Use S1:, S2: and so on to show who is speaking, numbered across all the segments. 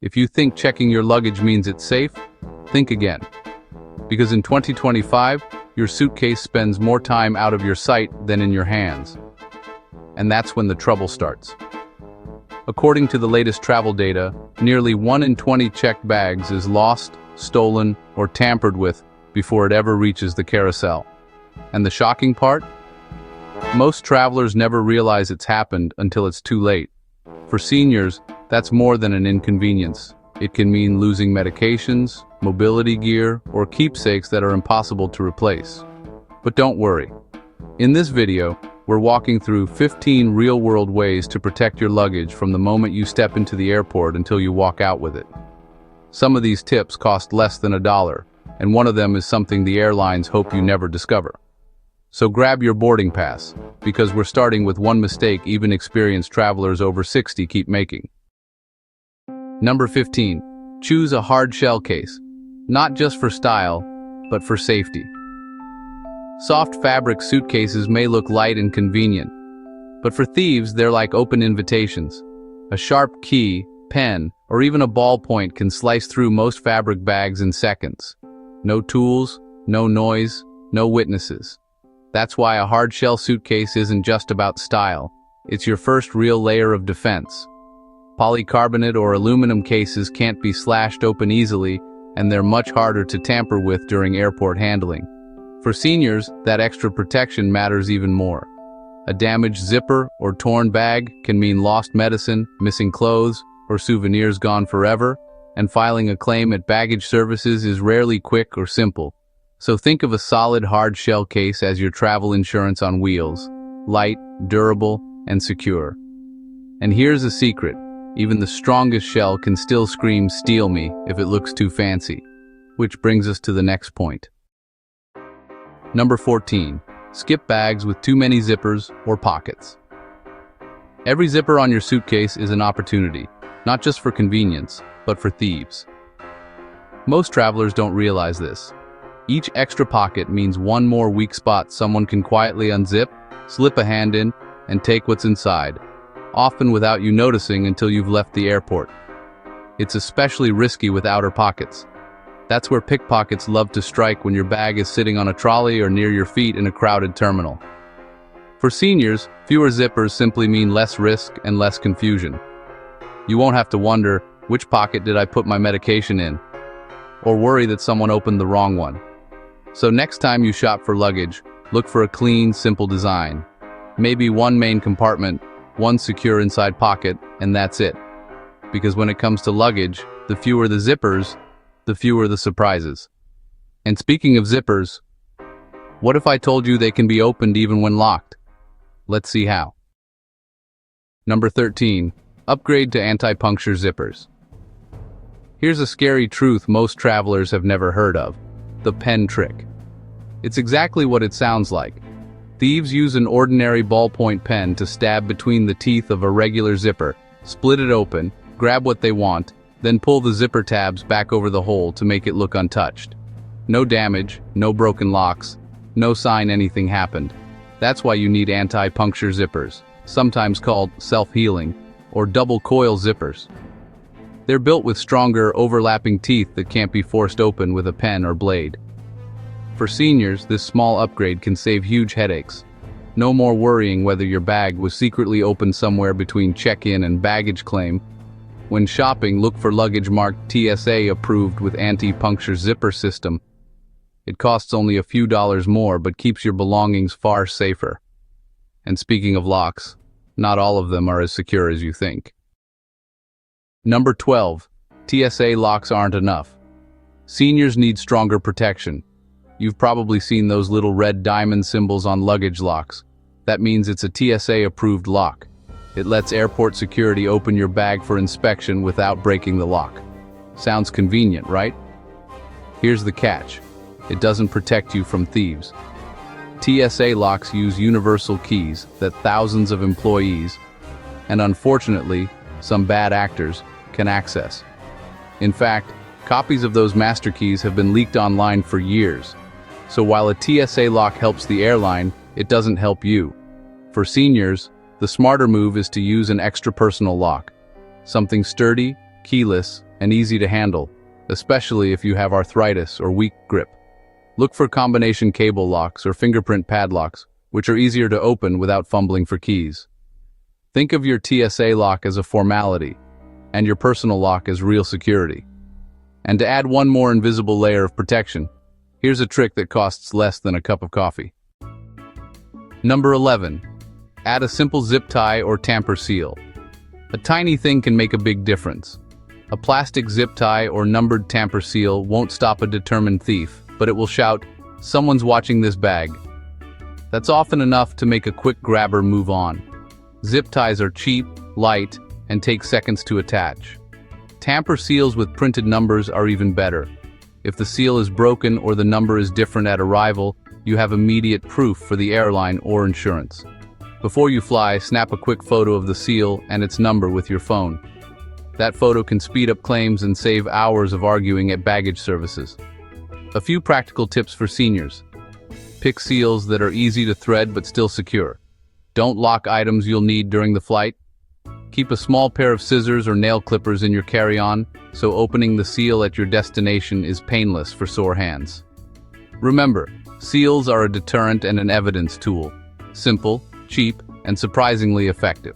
S1: If you think checking your luggage means it's safe, think again. Because in 2025, your suitcase spends more time out of your sight than in your hands. And that's when the trouble starts. According to the latest travel data, nearly 1 in 20 checked bags is lost, stolen, or tampered with before it ever reaches the carousel. And the shocking part? Most travelers never realize it's happened until it's too late. For seniors, that's more than an inconvenience. It can mean losing medications, mobility gear, or keepsakes that are impossible to replace. But don't worry. In this video, we're walking through 15 real-world ways to protect your luggage from the moment you step into the airport until you walk out with it. Some of these tips cost less than $1, and one of them is something the airlines hope you never discover. So grab your boarding pass, because we're starting with one mistake even experienced travelers over 60 keep making. Number 15. Choose a hard shell case. Not just for style, but for safety. Soft fabric suitcases may look light and convenient, but for thieves they're like open invitations. A sharp key, pen, or even a ballpoint can slice through most fabric bags in seconds. No tools, no noise, no witnesses. That's why a hard shell suitcase isn't just about style. It's your first real layer of defense. Polycarbonate or aluminum cases can't be slashed open easily, and they're much harder to tamper with during airport handling. For seniors, that extra protection matters even more. A damaged zipper or torn bag can mean lost medicine, missing clothes, or souvenirs gone forever, and filing a claim at baggage services is rarely quick or simple. So think of a solid hard shell case as your travel insurance on wheels. Light, durable, and secure. And here's a secret. Even the strongest shell can still scream "steal me" if it looks too fancy. Which brings us to the next point. Number 14. Skip bags with too many zippers or pockets. Every zipper on your suitcase is an opportunity, not just for convenience, but for thieves. Most travelers don't realize this. Each extra pocket means one more weak spot someone can quietly unzip, slip a hand in, and take what's inside, often without you noticing until you've left the airport. It's especially risky with outer pockets. That's where pickpockets love to strike when your bag is sitting on a trolley or near your feet in a crowded terminal. For seniors, fewer zippers simply mean less risk and less confusion. You won't have to wonder, which pocket did I put my medication in? Or worry that someone opened the wrong one. So next time you shop for luggage, look for a clean, simple design. Maybe one main compartment, one secure inside pocket, and that's it. Because when it comes to luggage, the fewer the zippers, the fewer the surprises. And speaking of zippers, what if I told you they can be opened even when locked? Let's see how. Number 13. Upgrade to anti-puncture zippers. Here's a scary truth most travelers have never heard of. The pen trick. It's exactly what it sounds like. Thieves use an ordinary ballpoint pen to stab between the teeth of a regular zipper, split it open, grab what they want, then pull the zipper tabs back over the hole to make it look untouched. No damage, no broken locks, no sign anything happened. That's why you need anti-puncture zippers, sometimes called self-healing, or double coil zippers. They're built with stronger, overlapping teeth that can't be forced open with a pen or blade. For seniors, this small upgrade can save huge headaches. No more worrying whether your bag was secretly opened somewhere between check-in and baggage claim. When shopping, look for luggage marked TSA approved with anti-puncture zipper system. It costs only a few dollars more but keeps your belongings far safer. And speaking of locks, not all of them are as secure as you think. Number 12. TSA locks aren't enough. Seniors need stronger protection. You've probably seen those little red diamond symbols on luggage locks. That means it's a TSA-approved lock. It lets airport security open your bag for inspection without breaking the lock. Sounds convenient, right? Here's the catch. It doesn't protect you from thieves. TSA locks use universal keys that thousands of employees, and unfortunately, some bad actors, can access. In fact, copies of those master keys have been leaked online for years. So while a TSA lock helps the airline, it doesn't help you. For seniors, the smarter move is to use an extra personal lock. Something sturdy, keyless, and easy to handle, especially if you have arthritis or weak grip. Look for combination cable locks or fingerprint padlocks, which are easier to open without fumbling for keys. Think of your TSA lock as a formality, and your personal lock as real security. And to add one more invisible layer of protection, here's a trick that costs less than a cup of coffee. Number 11. Add a simple zip tie or tamper seal. A tiny thing can make a big difference. A plastic zip tie or numbered tamper seal won't stop a determined thief, but it will shout, "Someone's watching this bag." That's often enough to make a quick grabber move on. Zip ties are cheap, light, and take seconds to attach. Tamper seals with printed numbers are even better. If the seal is broken or the number is different at arrival, you have immediate proof for the airline or insurance. Before you fly, snap a quick photo of the seal and its number with your phone. That photo can speed up claims and save hours of arguing at baggage services. A few practical tips for seniors. Pick seals that are easy to thread but still secure. Don't lock items you'll need during the flight. Keep a small pair of scissors or nail clippers in your carry-on, so opening the seal at your destination is painless for sore hands. Remember, seals are a deterrent and an evidence tool. Simple, cheap, and surprisingly effective.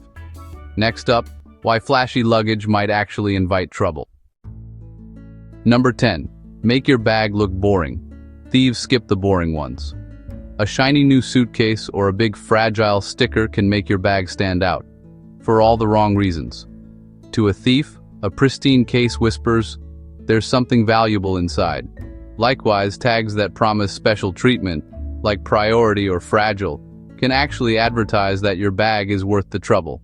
S1: Next up, why flashy luggage might actually invite trouble. Number 10. Make your bag look boring. Thieves skip the boring ones. A shiny new suitcase or a big fragile sticker can make your bag stand out, for all the wrong reasons. To a thief, a pristine case whispers, "There's something valuable inside." Likewise, tags that promise special treatment, like priority or fragile, can actually advertise that your bag is worth the trouble.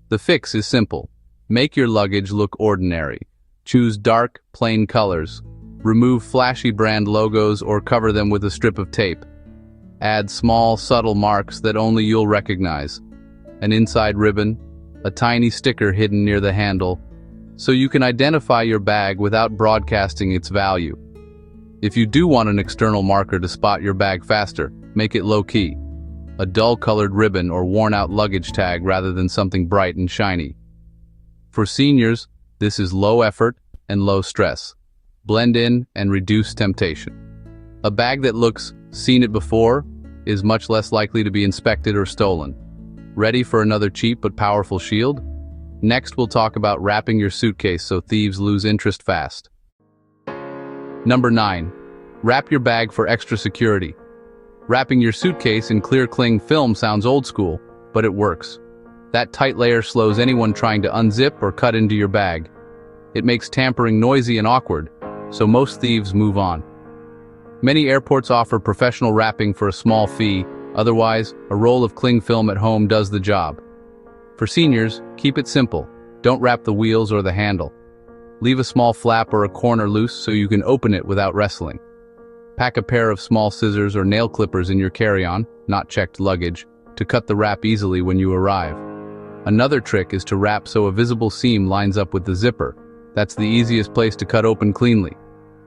S1: The fix is simple. Make your luggage look ordinary. Choose dark, plain colors. Remove flashy brand logos or cover them with a strip of tape. Add small, subtle marks that only you'll recognize. An inside ribbon, a tiny sticker hidden near the handle, so you can identify your bag without broadcasting its value. If you do want an external marker to spot your bag faster, make it low-key. A dull-colored ribbon or worn-out luggage tag rather than something bright and shiny. For seniors, this is low effort and low stress. Blend in and reduce temptation. A bag that looks "seen it before" is much less likely to be inspected or stolen. Ready for another cheap but powerful shield? Next, we'll talk about wrapping your suitcase so thieves lose interest fast. Number 9. Wrap your bag for extra security. Wrapping your suitcase in clear cling film sounds old school, but it works. That tight layer slows anyone trying to unzip or cut into your bag. It makes tampering noisy and awkward, so most thieves move on. Many airports offer professional wrapping for a small fee, otherwise, a roll of cling film at home does the job. For seniors, keep it simple. Don't wrap the wheels or the handle. Leave a small flap or a corner loose so you can open it without wrestling. Pack a pair of small scissors or nail clippers in your carry-on, not checked luggage, to cut the wrap easily when you arrive. Another trick is to wrap so a visible seam lines up with the zipper. That's the easiest place to cut open cleanly.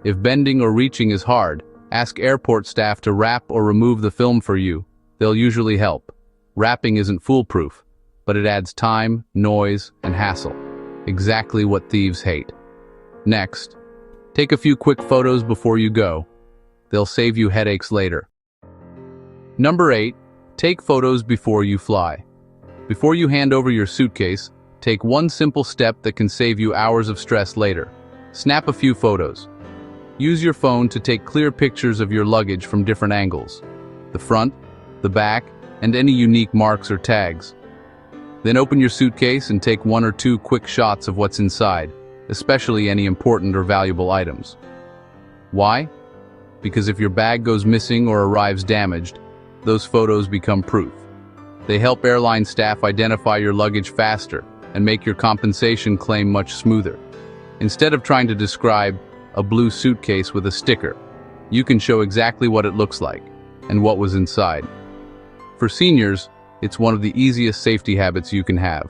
S1: If bending or reaching is hard, ask airport staff to wrap or remove the film for you. They'll usually help. Wrapping isn't foolproof, but it adds time, noise, and hassle. Exactly what thieves hate. Next, take a few quick photos before you go. They'll save you headaches later. Number 8. Take photos before you fly. Before you hand over your suitcase, take one simple step that can save you hours of stress later. Snap a few photos. Use your phone to take clear pictures of your luggage from different angles. The front, the back, and any unique marks or tags. Then open your suitcase and take one or two quick shots of what's inside, especially any important or valuable items. Why? Because if your bag goes missing or arrives damaged, those photos become proof. They help airline staff identify your luggage faster and make your compensation claim much smoother. Instead of trying to describe a blue suitcase with a sticker, you can show exactly what it looks like and what was inside. For seniors, it's one of the easiest safety habits you can have.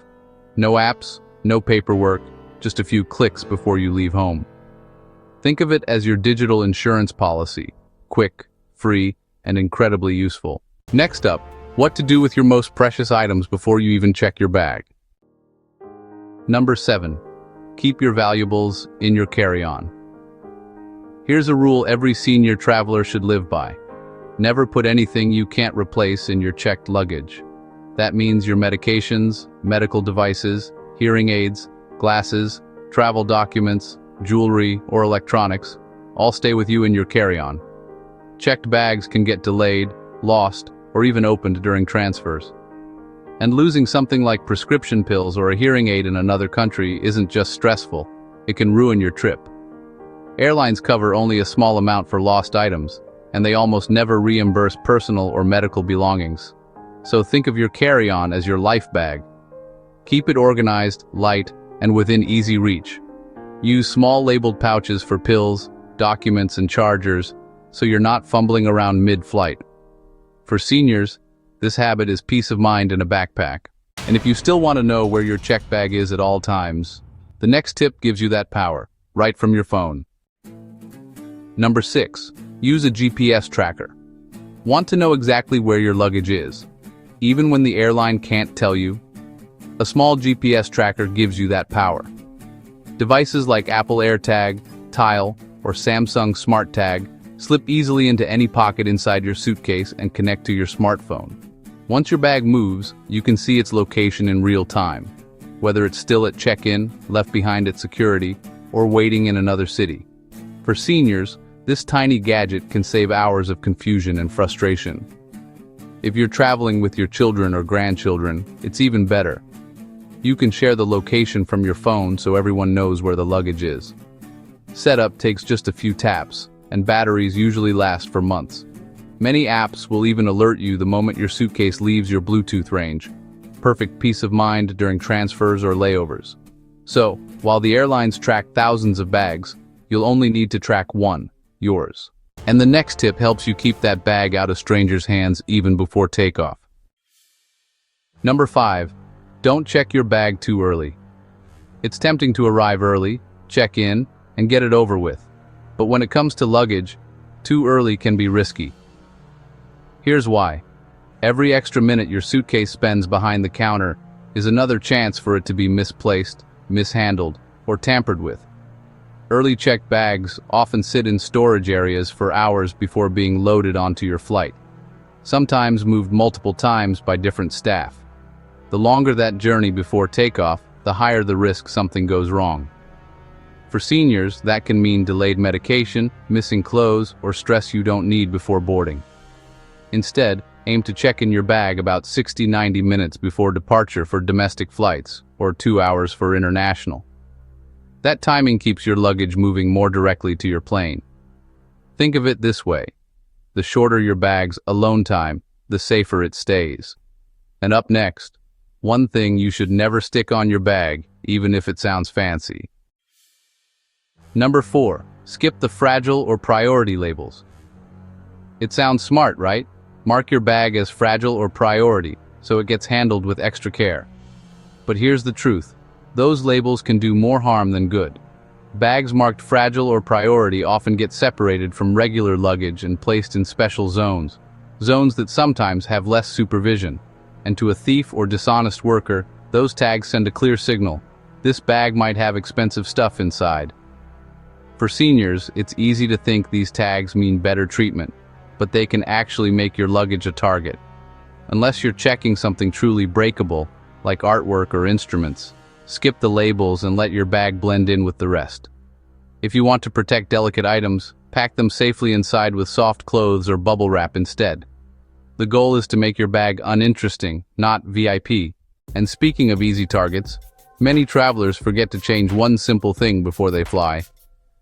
S1: No apps, no paperwork, just a few clicks before you leave home. Think of it as your digital insurance policy. Quick, free, and incredibly useful. Next up, what to do with your most precious items before you even check your bag. Number 7. keep your valuables in your carry-on. Here's a rule every senior traveler should live by. Never put anything you can't replace in your checked luggage. That means your medications, medical devices, hearing aids, glasses, travel documents, jewelry, or electronics all stay with you in your carry-on. Checked bags can get delayed, lost, or even opened during transfers. And losing something like prescription pills or a hearing aid in another country isn't just stressful, it can ruin your trip. Airlines cover only a small amount for lost items, and they almost never reimburse personal or medical belongings. So think of your carry-on as your life bag. Keep it organized, light, and within easy reach. Use small labeled pouches for pills, documents, and chargers, so you're not fumbling around mid-flight. For seniors, this habit is peace of mind in a backpack. And if you still want to know where your check bag is at all times, the next tip gives you that power, right from your phone. Number 6. Use a GPS tracker. Want to know exactly where your luggage is, even when the airline can't tell you? A small GPS tracker gives you that power. Devices like Apple AirTag, Tile, or Samsung SmartTag slip easily into any pocket inside your suitcase and connect to your smartphone. Once your bag moves, you can see its location in real time, whether it's still at check-in, left behind at security, or waiting in another city. For seniors, this tiny gadget can save hours of confusion and frustration. If you're traveling with your children or grandchildren, it's even better. You can share the location from your phone so everyone knows where the luggage is. Setup takes just a few taps, and batteries usually last for months. Many apps will even alert you the moment your suitcase leaves your Bluetooth range. Perfect peace of mind during transfers or layovers. So, while the airlines track thousands of bags, you'll only need to track one, yours. And the next tip helps you keep that bag out of strangers' hands even before takeoff. Number 5. Don't check your bag too early. It's tempting to arrive early, check in, and get it over with. But when it comes to luggage, too early can be risky. Here's why. Every extra minute your suitcase spends behind the counter is another chance for it to be misplaced, mishandled, or tampered with. Early checked bags often sit in storage areas for hours before being loaded onto your flight, sometimes moved multiple times by different staff. The longer that journey before takeoff, the higher the risk something goes wrong. For seniors, that can mean delayed medication, missing clothes, or stress you don't need before boarding. Instead, aim to check in your bag about 60-90 minutes before departure for domestic flights, or 2 hours for international. That timing keeps your luggage moving more directly to your plane. Think of it this way. The shorter your bag's alone time, the safer it stays. And up next, one thing you should never stick on your bag, even if it sounds fancy. Number 4. Skip the fragile or priority labels. It sounds smart, right? Mark your bag as fragile or priority, so it gets handled with extra care. But here's the truth. Those labels can do more harm than good. Bags marked fragile or priority often get separated from regular luggage and placed in special zones that sometimes have less supervision. And to a thief or dishonest worker, those tags send a clear signal. This bag might have expensive stuff inside. For seniors, it's easy to think these tags mean better treatment, but they can actually make your luggage a target. Unless you're checking something truly breakable, like artwork or instruments, skip the labels and let your bag blend in with the rest. If you want to protect delicate items, pack them safely inside with soft clothes or bubble wrap instead. The goal is to make your bag uninteresting, not VIP. And speaking of easy targets, many travelers forget to change one simple thing before they fly,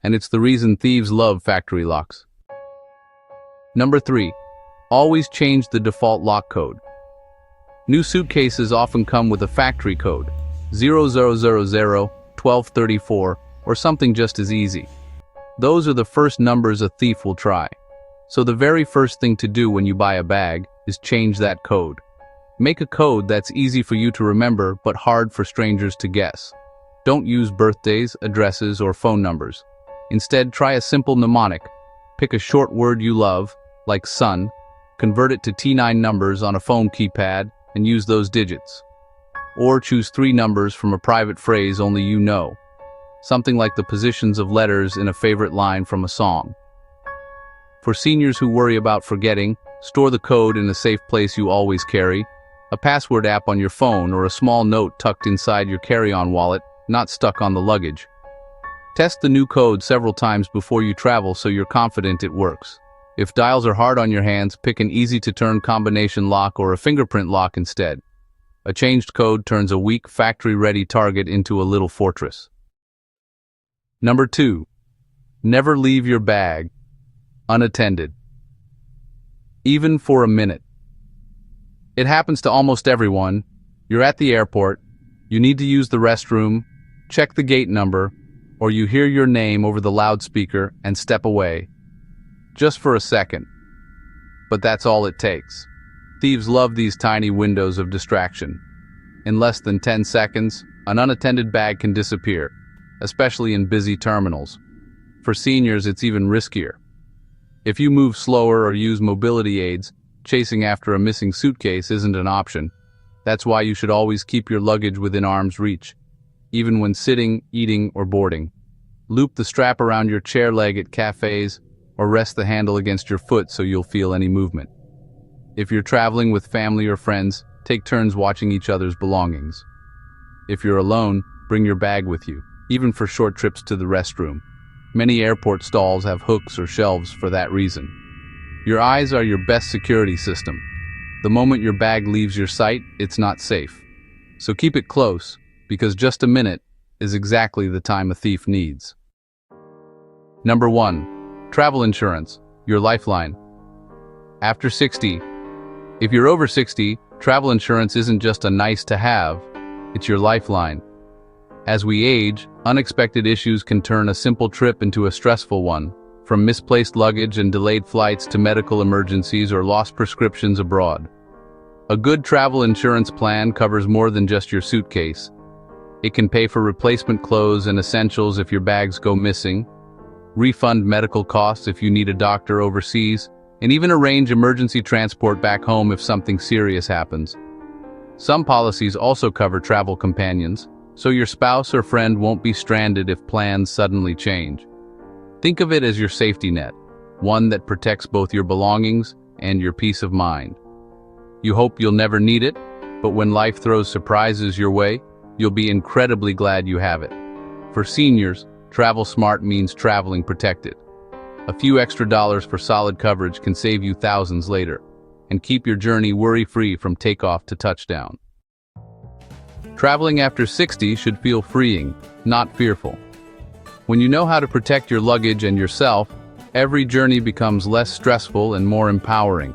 S1: and it's the reason thieves love factory locks. Number 3. Always change the default lock code. New suitcases often come with a factory code, 0000, 1234, or something just as easy. Those are the first numbers a thief will try. So the very first thing to do when you buy a bag is change that code. Make a code that's easy for you to remember but hard for strangers to guess. Don't use birthdays, addresses, or phone numbers. Instead, try a simple mnemonic. Pick a short word you love, like sun, convert it to T9 numbers on a phone keypad, and use those digits. Or choose 3 numbers from a private phrase only you know. something like the positions of letters in a favorite line from a song. For seniors who worry about forgetting, store the code in a safe place you always carry, a password app on your phone or a small note tucked inside your carry-on wallet, not stuck on the luggage. Test the new code several times before you travel so you're confident it works. If dials are hard on your hands, pick an easy-to-turn combination lock or a fingerprint lock instead. A changed code turns a weak, factory-ready target into a little fortress. Number 2. Never leave your bag unattended, even for a minute. It happens to almost everyone. You're at the airport, you need to use the restroom, check the gate number, or you hear your name over the loudspeaker and step away. Just for a second. But that's all it takes. Thieves love these tiny windows of distraction. In less than 10 seconds, an unattended bag can disappear, especially in busy terminals. For seniors, it's even riskier. If you move slower or use mobility aids, chasing after a missing suitcase isn't an option. That's why you should always keep your luggage within arm's reach, even when sitting, eating, or boarding. Loop the strap around your chair leg at cafes, or rest the handle against your foot so you'll feel any movement. If you're traveling with family or friends, take turns watching each other's belongings. If you're alone, bring your bag with you, even for short trips to the restroom. Many airport stalls have hooks or shelves for that reason. Your eyes are your best security system. The moment your bag leaves your sight, it's not safe. So keep it close, because just a minute is exactly the time a thief needs. Number 1. Travel insurance, your lifeline. After 60. If you're over 60, travel insurance isn't just a nice to have, it's your lifeline. As we age, unexpected issues can turn a simple trip into a stressful one, from misplaced luggage and delayed flights to medical emergencies or lost prescriptions abroad. A good travel insurance plan covers more than just your suitcase. It can pay for replacement clothes and essentials if your bags go missing, refund medical costs if you need a doctor overseas, and even arrange emergency transport back home if something serious happens. Some policies also cover travel companions, so your spouse or friend won't be stranded if plans suddenly change. Think of it as your safety net, one that protects both your belongings and your peace of mind. You hope you'll never need it, but when life throws surprises your way, you'll be incredibly glad you have it. For seniors, travel smart means traveling protected. A few extra dollars for solid coverage can save you thousands later, and keep your journey worry-free from takeoff to touchdown. Traveling after 60 should feel freeing, not fearful. When you know how to protect your luggage and yourself, every journey becomes less stressful and more empowering.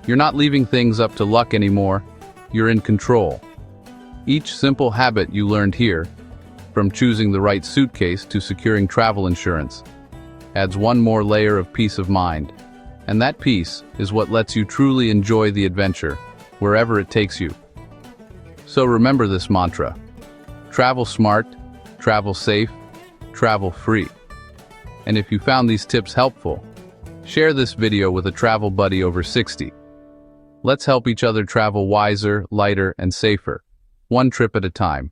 S1: You're not leaving things up to luck anymore, you're in control. Each simple habit you learned here, from choosing the right suitcase to securing travel insurance, adds one more layer of peace of mind. And that peace is what lets you truly enjoy the adventure, wherever it takes you. So remember this mantra: travel smart, travel safe, travel free. And if you found these tips helpful, share this video with a travel buddy over 60. Let's help each other travel wiser, lighter, and safer, one trip at a time.